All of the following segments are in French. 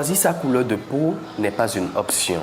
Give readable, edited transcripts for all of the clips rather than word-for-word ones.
Choisir sa couleur de peau n'est pas une option.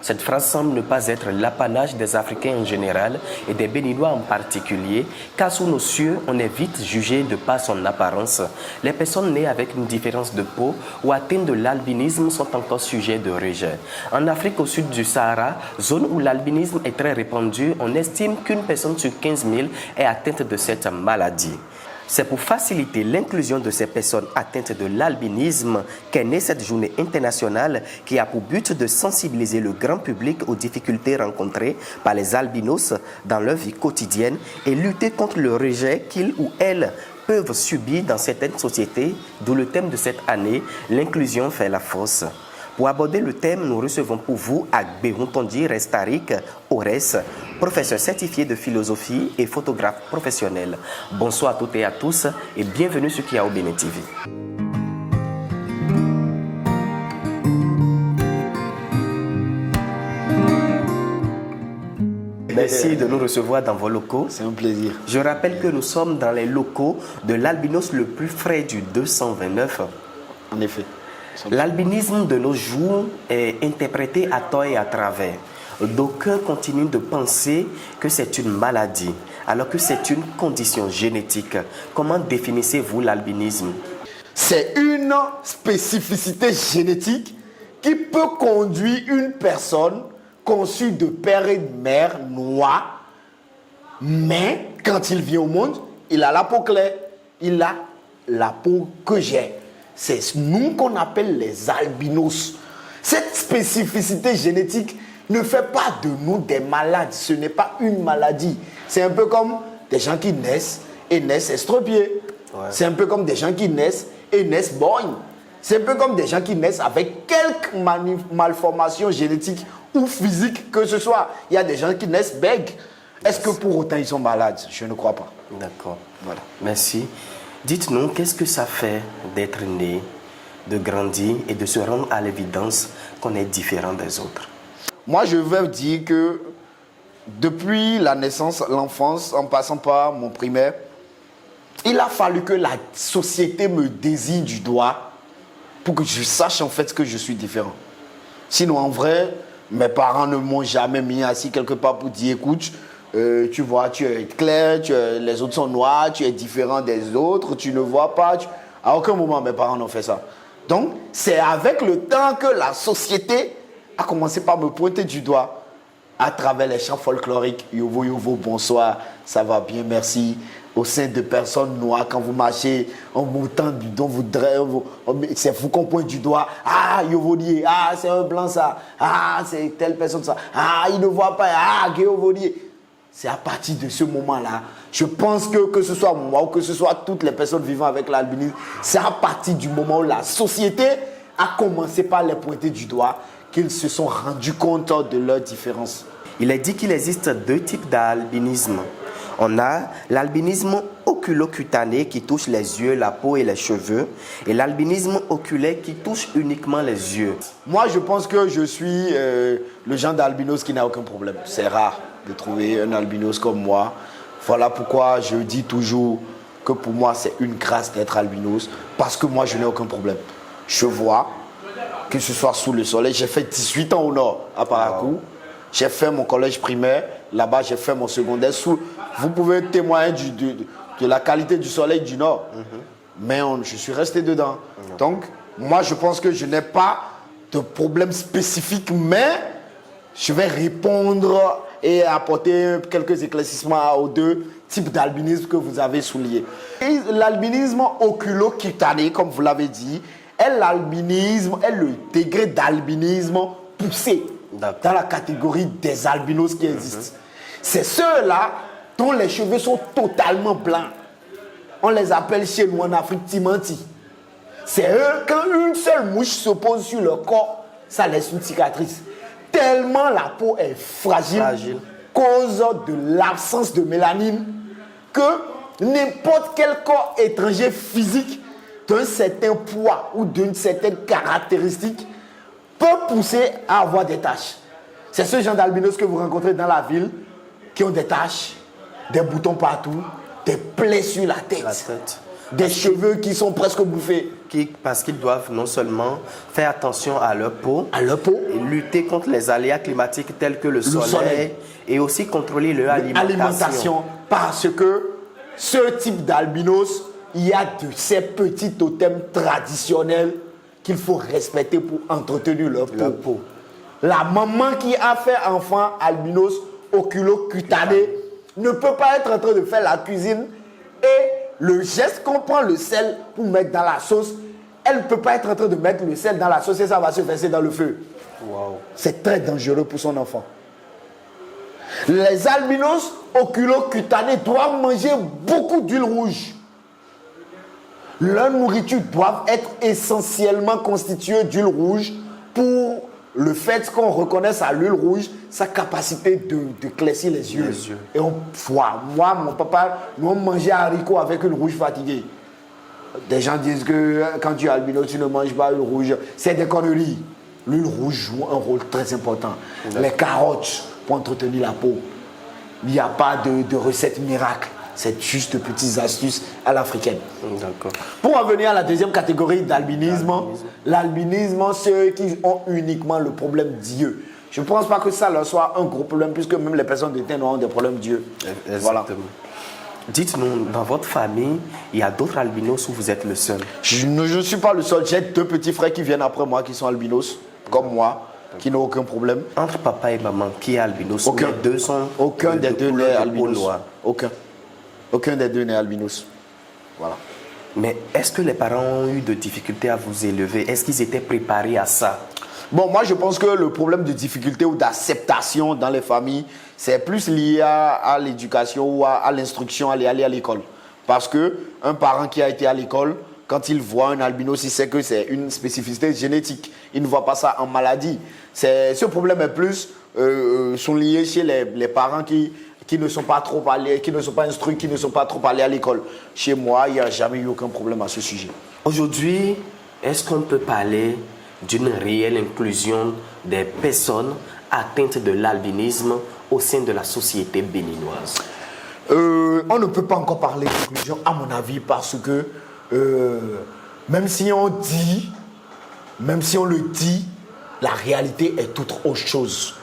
Cette phrase semble ne pas être l'apanage des Africains en général et des Béninois en particulier, car sous nos cieux, on est vite jugé de par son apparence. Les personnes nées avec une différence de peau ou atteintes de l'albinisme sont encore sujets de rejet. En Afrique au sud du Sahara, zone où l'albinisme est très répandu, on estime qu'une personne sur 15 000 est atteinte de cette maladie. C'est pour faciliter l'inclusion de ces personnes atteintes de l'albinisme qu'est née cette journée internationale qui a pour but de sensibiliser le grand public aux difficultés rencontrées par les albinos dans leur vie quotidienne et lutter contre le rejet qu'ils ou elles peuvent subir dans certaines sociétés, d'où le thème de cette année, l'inclusion fait la force. Pour aborder le thème, nous recevons pour vous Agberoutondi Restarik Ores, professeur certifié de philosophie et photographe professionnel. Bonsoir à toutes et à tous et bienvenue sur Kiao Bénin TV. Merci de nous recevoir dans vos locaux. C'est un plaisir. Je rappelle que nous sommes dans les locaux de l'albinos le plus frais du 229. En effet. L'albinisme de nos jours est interprété à tort et à travers. D'aucuns continuent de penser que c'est une maladie, alors que c'est une condition génétique. Comment définissez-vous l'albinisme? C'est une spécificité génétique qui peut conduire une personne conçue de père et de mère noire, mais quand il vient au monde, il a la peau claire, il a la peau que j'ai. C'est nous qu'on appelle les albinos. Cette spécificité génétique ne fait pas de nous des malades. Ce n'est pas une maladie. C'est un peu comme des gens qui naissent et naissent estropiés. Ouais. C'est un peu comme des gens qui naissent et naissent borgnes. C'est un peu comme des gens qui naissent avec quelques malformations génétiques ou physiques que ce soit. Il y a des gens qui naissent bègues. Est-ce que pour autant ils sont malades? Je ne crois pas. D'accord. Voilà. Merci. Dites-nous, qu'est-ce que ça fait d'être né, de grandir et de se rendre à l'évidence qu'on est différent des autres? Moi, je veux dire que depuis la naissance, l'enfance, en passant par mon primaire, il a fallu que la société me désigne du doigt pour que je sache en fait que je suis différent. Sinon, en vrai, mes parents ne m'ont jamais mis assis quelque part pour dire, écoute, tu vois, tu es clair, les autres sont noirs, tu es différent des autres, tu ne vois pas. À aucun moment, mes parents n'ont fait ça. Donc, c'est avec le temps que la société a commencé par me pointer du doigt à travers les chants folkloriques. Yovo, yovo, bonsoir, ça va bien, merci. Au sein de personnes noires, quand vous marchez, en montant du don, c'est vous qu'on pointe du doigt. Ah, Yovodier, ah, c'est un blanc ça. Ah, c'est telle personne ça. Ah, il ne voit pas. Ah, Yovodier. C'est à partir de ce moment-là, je pense que ce soit moi ou que ce soit toutes les personnes vivant avec l'albinisme, c'est à partir du moment où la société a commencé par les pointer du doigt qu'ils se sont rendus compte de leurs différences. Il est dit qu'il existe deux types d'albinisme. On a l'albinisme oculocutané qui touche les yeux, la peau et les cheveux, et l'albinisme oculaire qui touche uniquement les yeux. Moi, je pense que je suis le genre d'albinos qui n'a aucun problème. C'est rare de trouver un albinos comme moi. Voilà pourquoi je dis toujours que pour moi, c'est une grâce d'être albinos, parce que moi, je n'ai aucun problème. Je vois, que ce soit sous le soleil. J'ai fait 18 ans au nord, à Parakou. Wow. J'ai fait mon collège primaire. Là-bas, j'ai fait mon secondaire. Vous pouvez témoigner de la qualité du soleil du nord. Mais je suis resté dedans. Donc, moi, je pense que je n'ai pas de problème spécifique, mais je vais répondre et apporter quelques éclaircissements aux deux types d'albinisme que vous avez soulignés. L'albinisme oculocutané, comme vous l'avez dit, est le degré d'albinisme poussé dans la catégorie des albinos qui existent. C'est ceux-là dont les cheveux sont totalement blancs. On les appelle chez nous en Afrique Timanti. C'est eux, quand une seule mouche se pose sur leur corps, ça laisse une cicatrice. Tellement la peau est fragile. Cause de l'absence de mélanine, que n'importe quel corps étranger physique d'un certain poids ou d'une certaine caractéristique peut pousser à avoir des taches. C'est ce genre d'albinos que vous rencontrez dans la ville qui ont des taches, des boutons partout, des plaies sur la tête. des cheveux qui sont presque bouffés. Parce qu'ils doivent non seulement faire attention à leur peau, Et lutter contre les aléas climatiques tels que le soleil et aussi contrôler leur alimentation. Parce que ce type d'albinos, il y a de ces petits totems traditionnels qu'il faut respecter pour entretenir leur peau. La maman qui a fait enfant albinos oculocutané ne peut pas être en train de faire la cuisine et le geste qu'on prend le sel pour mettre dans la sauce, elle ne peut pas être en train de mettre le sel dans la sauce et ça va se verser dans le feu. Wow. C'est très dangereux pour son enfant. Les albinos oculocutanés doivent manger beaucoup d'huile rouge. Leur nourriture doit être essentiellement constituée d'huile rouge pour le fait qu'on reconnaisse à l'huile rouge sa capacité de claircir les yeux. Et moi, mon papa, nous on mangeait haricots avec une rouge fatiguée. Des gens disent que quand tu es albino, tu ne manges pas l'huile rouge. C'est des conneries. L'huile rouge joue un rôle très important. Les carottes pour entretenir la peau. Il n'y a pas de recette miracle. C'est juste de petites astuces à l'africaine. D'accord. Pour en venir à la deuxième catégorie d'albinisme, l'albinisme, ceux qui ont uniquement le problème d'yeux. Je ne pense pas que ça leur soit un gros problème, puisque même les personnes de teint noir ont des problèmes d'yeux. Voilà. Dites-nous, dans votre famille, il y a d'autres albinos ou vous êtes le seul? Je ne suis pas le seul. J'ai deux petits frères qui viennent après moi, qui sont albinos, comme moi, qui n'ont aucun problème. Entre papa et maman, qui est albinos? Aucun. Les deux sont Aucun des deux n'est albinos. Noir. Aucun des deux n'est albinos. Voilà. Mais est-ce que les parents ont eu de difficultés à vous élever? Est-ce qu'ils étaient préparés à ça? Bon, moi, je pense que le problème de difficulté ou d'acceptation dans les familles, c'est plus lié à l'éducation ou à l'instruction, aller à l'école. Parce qu'un parent qui a été à l'école, quand il voit un albinos, il sait que c'est une spécificité génétique. Il ne voit pas ça en maladie. Ce problème est plus sont liés chez les parents qui ne sont pas trop allés, qui ne sont pas instruits, qui ne sont pas trop allés à l'école. Chez moi, il n'y a jamais eu aucun problème à ce sujet. Aujourd'hui, est-ce qu'on peut parler d'une réelle inclusion des personnes atteintes de l'albinisme au sein de la société béninoise? On ne peut pas encore parler d'inclusion, à mon avis, parce que même si on le dit, la réalité est toute autre chose.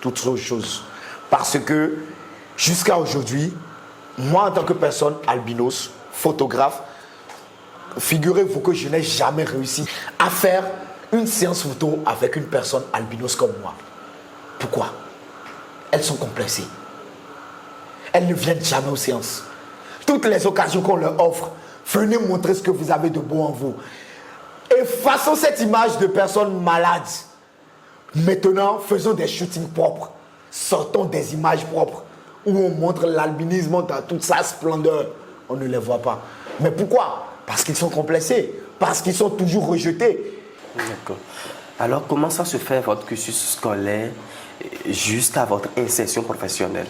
Parce que jusqu'à aujourd'hui, moi en tant que personne albinos, photographe, figurez-vous que je n'ai jamais réussi à faire une séance photo avec une personne albinos comme moi. Pourquoi? Elles sont complexées. Elles ne viennent jamais aux séances. Toutes les occasions qu'on leur offre, venez montrer ce que vous avez de beau en vous. Effaçons cette image de personnes malades. Maintenant, faisons des shootings propres. Sortons des images propres où on montre l'albinisme dans toute sa splendeur. On ne les voit pas. Mais pourquoi? Parce qu'ils sont complexés. Parce qu'ils sont toujours rejetés. D'accord. Alors, comment ça se fait votre cursus scolaire jusqu'à votre insertion professionnelle?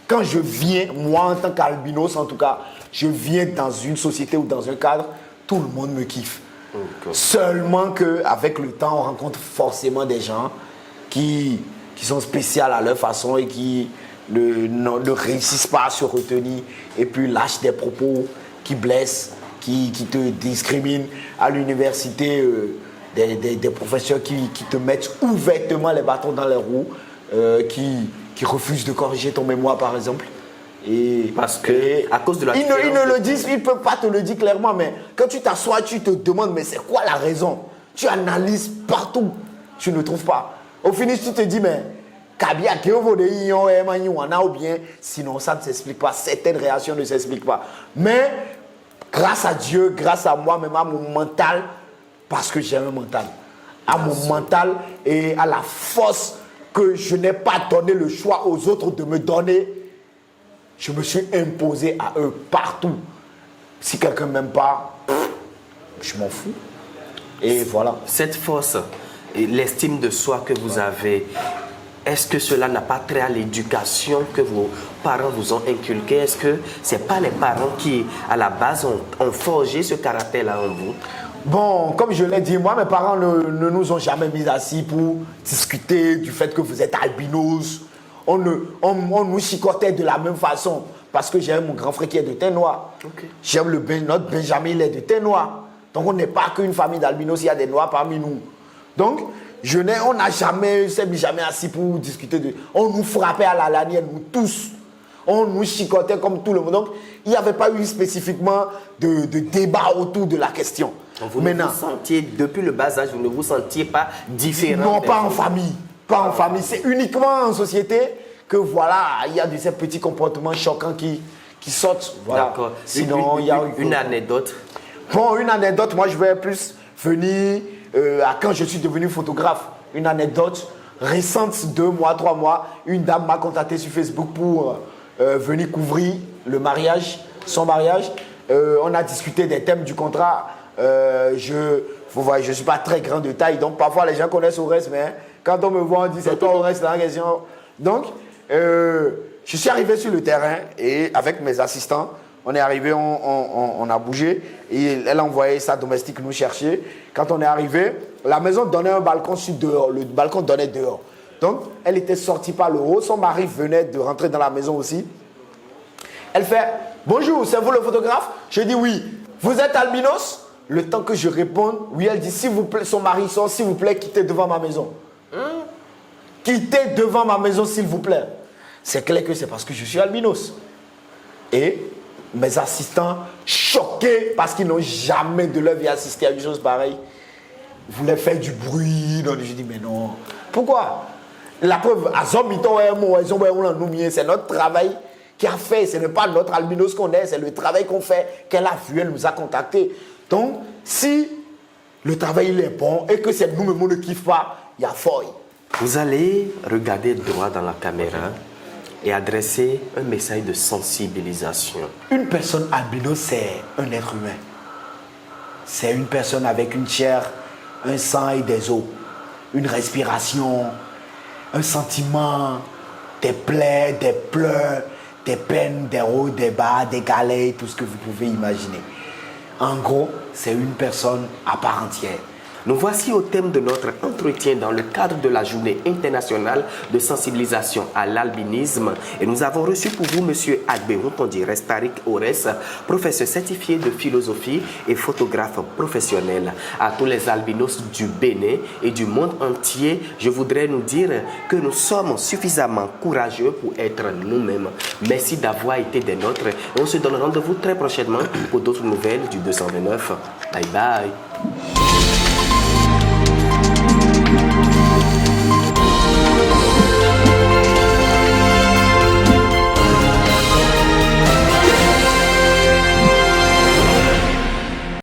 Quand je viens, moi en tant qu'albinos en tout cas, je viens dans une société ou dans un cadre, tout le monde me kiffe. Okay. Seulement qu'avec le temps, on rencontre forcément des gens qui sont spéciaux à leur façon et qui ne réussissent pas à se retenir et puis lâchent des propos qui blessent, qui te discriminent. À l'université, des professeurs qui te mettent ouvertement les bâtons dans les roues, qui refusent de corriger ton mémoire par exemple. Et parce que à cause de la ils ne le disent, ils ne peuvent pas te le dire clairement, mais quand tu t'assois, tu te demandes mais c'est quoi la raison? Tu analyses partout, tu ne trouves pas. Au finish, tu te dis mais ou bien sinon ça ne s'explique pas, certaines réactions ne s'expliquent pas. Mais grâce à Dieu, grâce à moi, même à mon mental, parce que j'ai un mental, à mon mental et à la force que je n'ai pas donné le choix aux autres de me donner, je me suis imposé à eux partout. Si quelqu'un ne m'aime pas, je m'en fous. Et voilà. Cette force et l'estime de soi que vous avez, est-ce que cela n'a pas trait à l'éducation que vos parents vous ont inculquée? Est-ce que ce n'est pas les parents qui, à la base, ont forgé ce caractère-là en vous? Bon, comme je l'ai dit, moi, mes parents ne nous ont jamais mis assis pour discuter du fait que vous êtes albinos. On nous chicotait de la même façon. parce que j'aime mon grand frère qui est de teint noir. Okay. J'aime notre Benjamin, il est de teint noir. Donc on n'est pas qu'une famille d'albinos, il y a des noirs parmi nous. Donc on n'a jamais assis pour discuter on nous frappait à la lanière, nous tous. On nous chicotait comme tout le monde. Donc il n'y avait pas eu spécifiquement de débat autour de la question. Vous ne vous sentiez, depuis le bas âge, vous ne vous sentiez pas différent? Non, pas en famille. Pas en famille. C'est uniquement en société que voilà, il y a de ces petits comportements choquants qui sortent. Voilà. D'accord. Sinon, il y a une anecdote. Bon, une anecdote, moi je vais plus venir à quand je suis devenu photographe. Une anecdote récente, 2 mois, 3 mois. Une dame m'a contacté sur Facebook pour venir couvrir le mariage, son mariage. On a discuté des thèmes du contrat. Faut voir, je ne suis pas très grand de taille, donc parfois les gens connaissent Aurès, mais quand on me voit, on dit c'est toi Aurès la question. Donc, je suis arrivé sur le terrain et avec mes assistants, on est arrivé, on a bougé et elle a envoyé sa domestique nous chercher. Quand on est arrivé, la maison donnait un balcon sur dehors, le balcon donnait dehors. Donc, elle était sortie par le haut, son mari venait de rentrer dans la maison aussi. Elle fait « Bonjour, c'est vous le photographe ?» Je dis « Oui. Vous êtes albinos ?» Le temps que je réponde, oui, elle dit « S'il vous plaît, son mari sort, s'il vous plaît, quittez devant ma maison. Quittez devant ma maison, s'il vous plaît. » C'est clair que c'est parce que je suis albinos. Et mes assistants, choqués parce qu'ils n'ont jamais de leur vie assisté à une chose pareille, voulaient faire du bruit. Donc je dis « Mais non. Pourquoi ?» La preuve, c'est notre travail qui a fait. Ce n'est pas notre albinos qu'on est, c'est le travail qu'on fait, qu'elle a vu, elle nous a contactés. Donc, si le travail il est bon et que c'est nous-mêmes on ne kiffe pas, il y a folie. Vous allez regarder droit dans la caméra et adresser un message de sensibilisation. Une personne albinos, c'est un être humain. C'est une personne avec une chair, un sang et des os, une respiration, un sentiment, des plaies, des pleurs, des peines, des hauts, des bas, des galets, tout ce que vous pouvez imaginer. En gros, c'est une personne à part entière. Nous voici au thème de notre entretien dans le cadre de la journée internationale de sensibilisation à l'albinisme. Et nous avons reçu pour vous M. Agbehout Restarik Aurès, professeur certifié de philosophie et photographe professionnel. À tous les albinos du Bénin et du monde entier, je voudrais nous dire que nous sommes suffisamment courageux pour être nous-mêmes. Merci d'avoir été des nôtres. Et on se donne rendez-vous très prochainement pour d'autres nouvelles du 229. Bye bye.